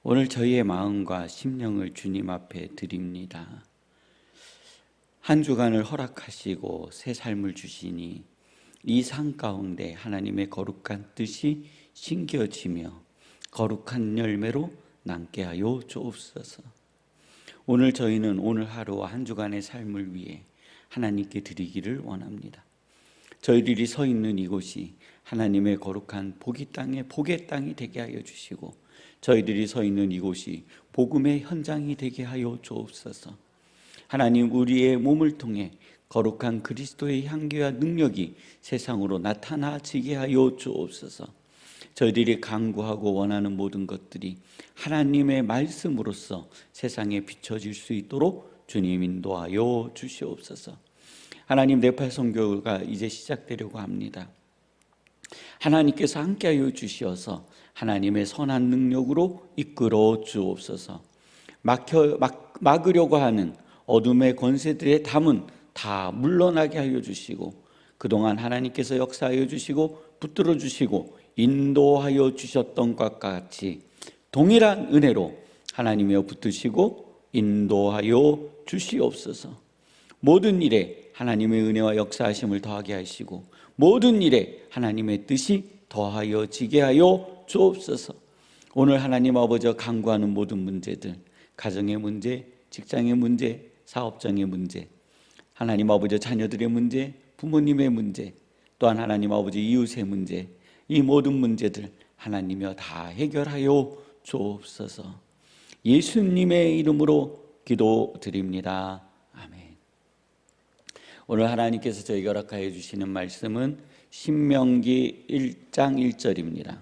오늘 저희의 마음과 심령을 주님 앞에 드립니다. 한 주간을 허락하시고 새 삶을 주시니 이 삶 가운데 하나님의 거룩한 뜻이 심겨지며 거룩한 열매로 남게 하여 주옵소서. 오늘 저희는 오늘 하루와 한 주간의 삶을 위해 하나님께 드리기를 원합니다. 저희들이 서 있는 이곳이 하나님의 거룩한 복의 땅이 되게 하여 주시고, 저희들이 서 있는 이곳이 복음의 현장이 되게 하여 주옵소서. 하나님, 우리의 몸을 통해 거룩한 그리스도의 향기와 능력이 세상으로 나타나지게 하여 주옵소서. 저희들이 간구하고 원하는 모든 것들이 하나님의 말씀으로서 세상에 비춰질 수 있도록 주님 인도하여 주시옵소서. 하나님, 네팔 선교가 이제 시작되려고 합니다. 하나님께서 함께하여 주시어서 하나님의 선한 능력으로 이끌어 주옵소서. 막으려고 하는 어둠의 권세들의 담은 다 물러나게 하여 주시고, 그동안 하나님께서 역사하여 주시고 붙들어 주시고 인도하여 주셨던 것과 같이 동일한 은혜로 하나님이여 붙드시고 인도하여 주시옵소서. 모든 일에 하나님의 은혜와 역사하심을 더하게 하시고 모든 일에 하나님의 뜻이 더하여지게 하여 주옵소서. 오늘 하나님 아버지와 간구하는 모든 문제들, 가정의 문제, 직장의 문제, 사업장의 문제, 하나님 아버지 자녀들의 문제, 부모님의 문제, 또한 하나님 아버지 이웃의 문제, 이 모든 문제들 하나님이여 다 해결하여 주옵소서. 예수님의 이름으로 기도드립니다. 아멘. 오늘 하나님께서 저에게 허락하여 주시는 말씀은 신명기 1장 1절입니다.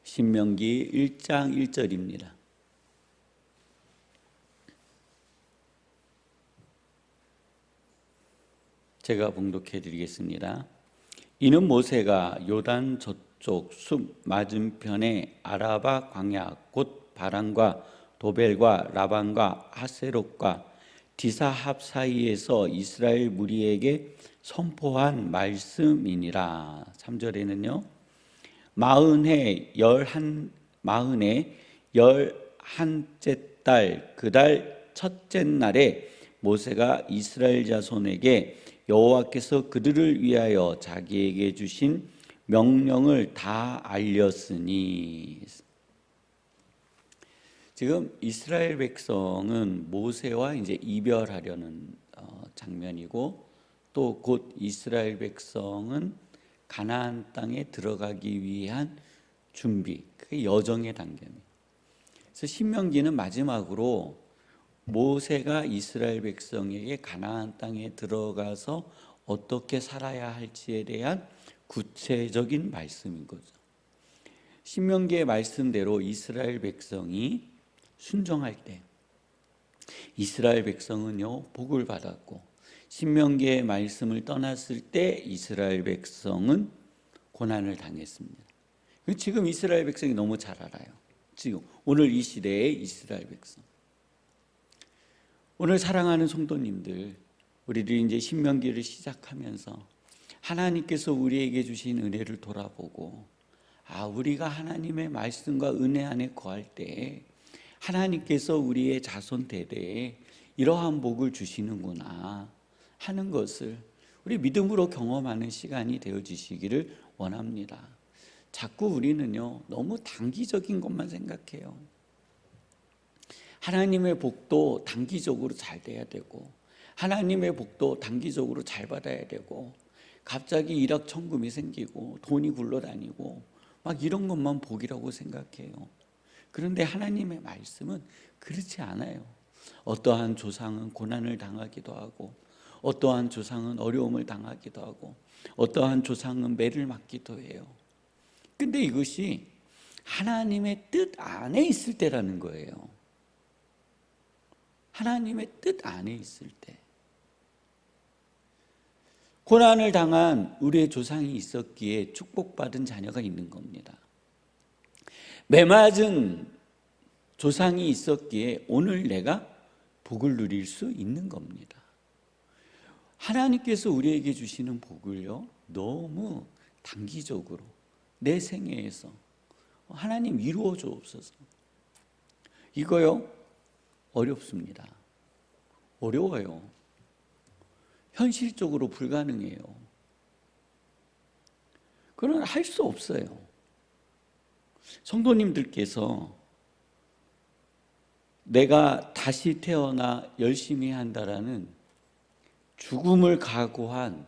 신명기 1장 1절입니다. 제가 봉독해 드리겠습니다. 이는 모세가 요단 저쪽 숲 맞은편의 아라바 광야 곧 바란과 도벨과 라반과 하세롯과 디사합 사이에서 이스라엘 무리에게 선포한 말씀이니라. 3절에는요. 마흔에 열한째 달 그 달 첫째 날에 모세가 이스라엘 자손에게 여호와께서 그들을 위하여 자기에게 주신 명령을 다 알렸으니. 지금 이스라엘 백성은 모세와 이제 이별하려는 장면이고, 또 곧 이스라엘 백성은 가나안 땅에 들어가기 위한 준비, 그게 여정의 단계입니다. 그래서 신명기는 마지막으로 모세가 이스라엘 백성에게 가나안 땅에 들어가서 어떻게 살아야 할지에 대한 구체적인 말씀인 거죠. 신명기의 말씀대로 이스라엘 백성이 순종할 때 이스라엘 백성은요 복을 받았고, 신명기의 말씀을 떠났을 때 이스라엘 백성은 고난을 당했습니다. 지금 이스라엘 백성이 너무 잘 알아요. 지금 오늘 이 시대의 이스라엘 백성. 오늘 사랑하는 성도님들, 우리들이 이제 신명기를 시작하면서 하나님께서 우리에게 주신 은혜를 돌아보고, 우리가 하나님의 말씀과 은혜 안에 거할 때 하나님께서 우리의 자손 대대에 이러한 복을 주시는구나 하는 것을 우리 믿음으로 경험하는 시간이 되어지시기를 원합니다. 자꾸 우리는요 너무 단기적인 것만 생각해요. 하나님의 복도 단기적으로 잘 돼야 되고, 하나님의 복도 단기적으로 잘 받아야 되고, 갑자기 일확천금이 생기고 돈이 굴러다니고 막 이런 것만 복이라고 생각해요. 그런데 하나님의 말씀은 그렇지 않아요. 어떠한 조상은 고난을 당하기도 하고, 어떠한 조상은 어려움을 당하기도 하고, 어떠한 조상은 매를 맞기도 해요. 근데 이것이 하나님의 뜻 안에 있을 때라는 거예요. 하나님의 뜻 안에 있을 때. 고난을 당한 우리의 조상이 있었기에 축복받은 자녀가 있는 겁니다. 매맞은 조상이 있었기에 오늘 내가 복을 누릴 수 있는 겁니다. 하나님께서 우리에게 주시는 복을요, 너무 단기적으로 내 생애에서 하나님 이루어 주옵소서. 이거요, 어렵습니다. 어려워요. 현실적으로 불가능해요. 그건 할 수 없어요. 성도님들께서 내가 다시 태어나 열심히 한다라는 죽음을 각오한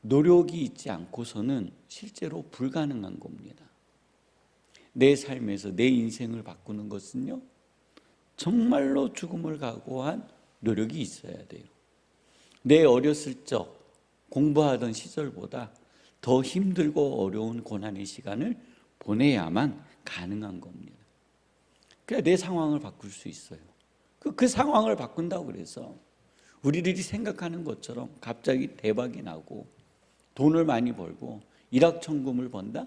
노력이 있지 않고서는 실제로 불가능한 겁니다. 내 삶에서 내 인생을 바꾸는 것은요, 정말로 죽음을 각오한 노력이 있어야 돼요. 내 어렸을 적 공부하던 시절보다 더 힘들고 어려운 고난의 시간을 보내야만 가능한 겁니다. 그래야 내 상황을 바꿀 수 있어요. 그 상황을 바꾼다고 그래서 우리들이 생각하는 것처럼 갑자기 대박이 나고 돈을 많이 벌고 일확천금을 번다?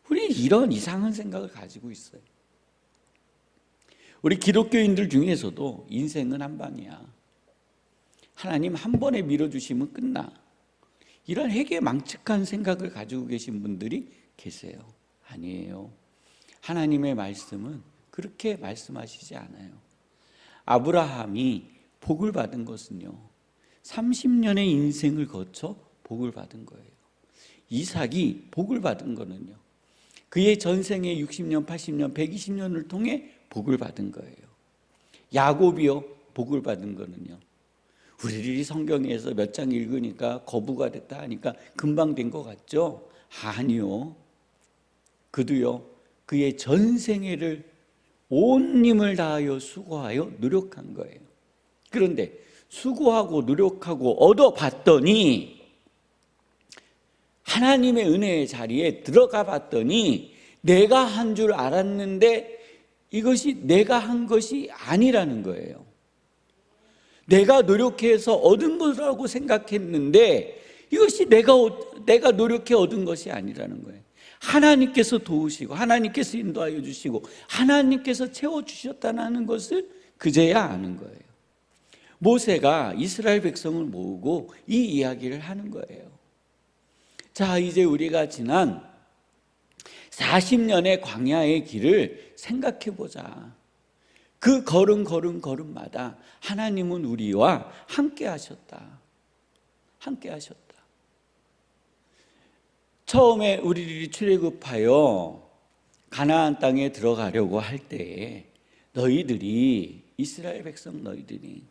우리 이런 이상한 생각을 가지고 있어요. 우리 기독교인들 중에서도 인생은 한 방이야. 하나님 한 번에 밀어주시면 끝나. 이런 해괴망측한 생각을 가지고 계신 분들이 계세요. 아니에요. 하나님의 말씀은 그렇게 말씀하시지 않아요. 아브라함이 복을 받은 것은요, 30년의 인생을 거쳐 복을 받은 거예요. 이삭이 복을 받은 거는요, 그의 전생에 60년, 80년, 120년을 통해 복을 받은 거예요. 야곱이요, 복을 받은 거는요, 우리들이 성경에서 몇 장 읽으니까 거부가 됐다 하니까 금방 된 것 같죠? 아니요. 그도요, 그의 전생애를 온 힘을 다하여 수고하여 노력한 거예요. 그런데 수고하고 노력하고 얻어봤더니, 하나님의 은혜의 자리에 들어가 봤더니 내가 한 줄 알았는데 이것이 내가 한 것이 아니라는 거예요. 내가 노력해서 얻은 거라고 생각했는데 이것이 내가 노력해 얻은 것이 아니라는 거예요. 하나님께서 도우시고 하나님께서 인도하여 주시고 하나님께서 채워주셨다는 것을 그제야 아는 거예요. 모세가 이스라엘 백성을 모으고 이 이야기를 하는 거예요. 자, 이제 우리가 지난 40년의 광야의 길을 생각해 보자. 그 걸음마다 하나님은 우리와 함께 하셨다. 함께 하셨다. 처음에 우리들이 출애굽하여 가나안 땅에 들어가려고 할 때에 너희들이, 이스라엘 백성 너희들이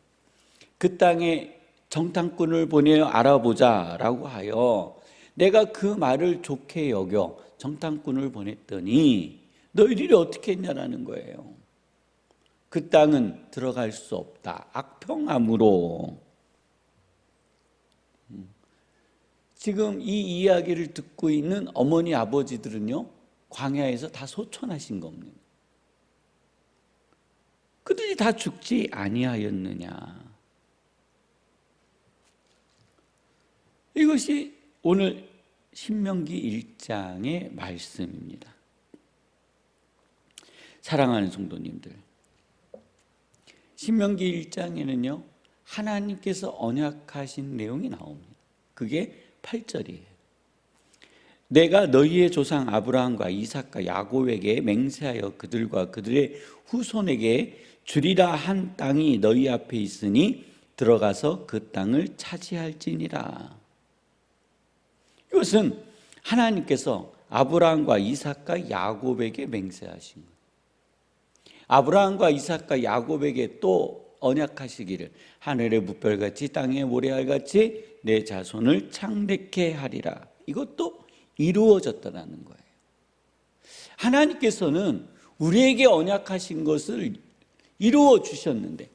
그 땅에 정탐꾼을 보내어 알아보자라고 하여 내가 그 말을 좋게 여겨 정탐꾼을 보냈더니 너희들이 어떻게 했냐라는 거예요. 그 땅은 들어갈 수 없다. 악평함으로. 지금 이 이야기를 듣고 있는 어머니 아버지들은요, 광야에서 다 소천하신 겁니다. 그들이 다 죽지 아니하였느냐. 이것이 오늘 신명기 1장의 말씀입니다. 사랑하는 성도님들, 신명기 1장에는요 하나님께서 언약하신 내용이 나옵니다. 그게 8절이에요. 내가 너희의 조상 아브라함과 이삭과 야곱에게 맹세하여 그들과 그들의 후손에게 주리라 한 땅이 너희 앞에 있으니 들어가서 그 땅을 차지할지니라. 이것은 하나님께서 아브라함과 이삭과 야곱에게 맹세하신 거예요. 아브라함과 이삭과 야곱에게 또 언약하시기를 하늘의 뭇별같이 땅의 모래알같이 내 자손을 창대케 하리라. 이것도 이루어졌다는 거예요. 하나님께서는 우리에게 언약하신 것을 이루어 주셨는데,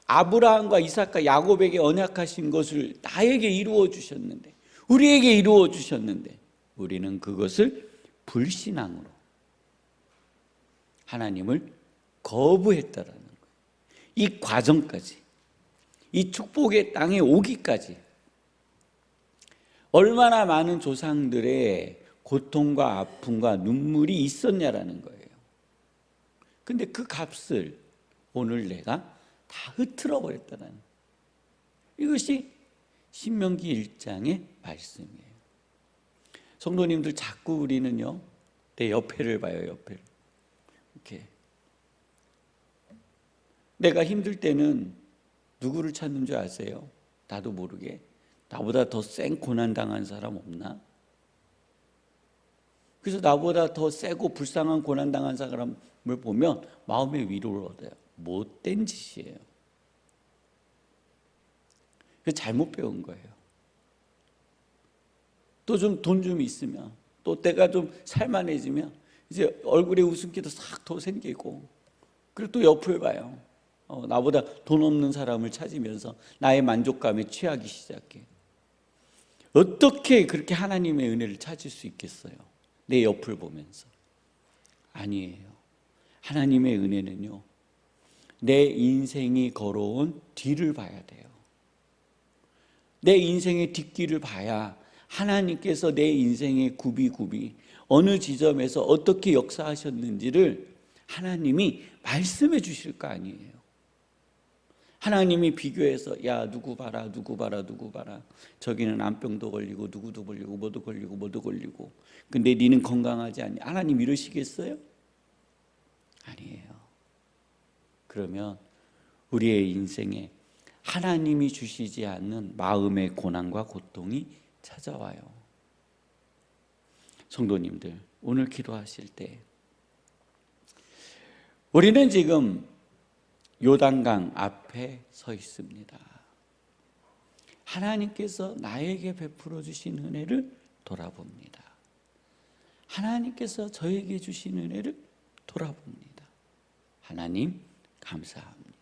아브라함과 이삭과 야곱에게 언약하신 것을 나에게 이루어 주셨는데, 우리에게 이루어 주셨는데 우리는 그것을 불신앙으로 하나님을 거부했다라는 거예요. 이 과정까지, 이 축복의 땅에 오기까지 얼마나 많은 조상들의 고통과 아픔과 눈물이 있었냐라는 거예요. 근데 그 값을 오늘 내가 다 흐트러 버렸다는, 이것이 신명기 1장의 말씀이에요. 성도님들, 자꾸 우리는요, 내 옆에를 봐요. 옆에를. 이렇게. 내가 힘들 때는 누구를 찾는 줄 아세요? 나도 모르게. 나보다 더 센 고난 당한 사람 없나? 그래서 나보다 더 세고 불쌍한 고난 당한 사람을 보면 마음의 위로를 얻어요. 못된 짓이에요. 그 잘못 배운 거예요. 또 좀 돈 좀 있으면, 또 때가 좀 살만해지면 이제 얼굴에 웃음기도 싹 더 생기고, 그리고 또 옆을 봐요. 나보다 돈 없는 사람을 찾으면서 나의 만족감에 취하기 시작해. 어떻게 그렇게 하나님의 은혜를 찾을 수 있겠어요? 내 옆을 보면서. 아니에요. 하나님의 은혜는요, 내 인생이 걸어온 뒤를 봐야 돼요. 내 인생의 뒷길을 봐야 하나님께서 내 인생의 굽이굽이 어느 지점에서 어떻게 역사하셨는지를 하나님이 말씀해 주실 거 아니에요. 하나님이 비교해서 야 누구 봐라 누구 봐라 누구 봐라, 저기는 암병도 걸리고 누구도 걸리고 뭐도 걸리고 뭐도 걸리고, 근데 니는 건강하지 않니? 하나님 이러시겠어요? 아니에요. 그러면 우리의 인생에 하나님이 주시지 않는 마음의 고난과 고통이 찾아와요. 성도님들, 오늘 기도하실 때 우리는 지금 요단강 앞에 서 있습니다. 하나님께서 나에게 베풀어 주신 은혜를 돌아봅니다. 하나님께서 저에게 주신 은혜를 돌아봅니다. 하나님 감사합니다.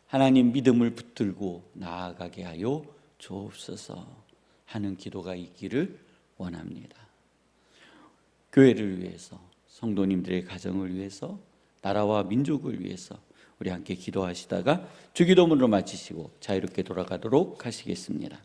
하나님 믿음을 붙들고 나아가게 하여 주옵소서 하는 기도가 있기를 원합니다. 교회를 위해서, 성도님들의 가정을 위해서, 나라와 민족을 위해서 우리 함께 기도하시다가 주기도문으로 마치시고 자유롭게 돌아가도록 하시겠습니다.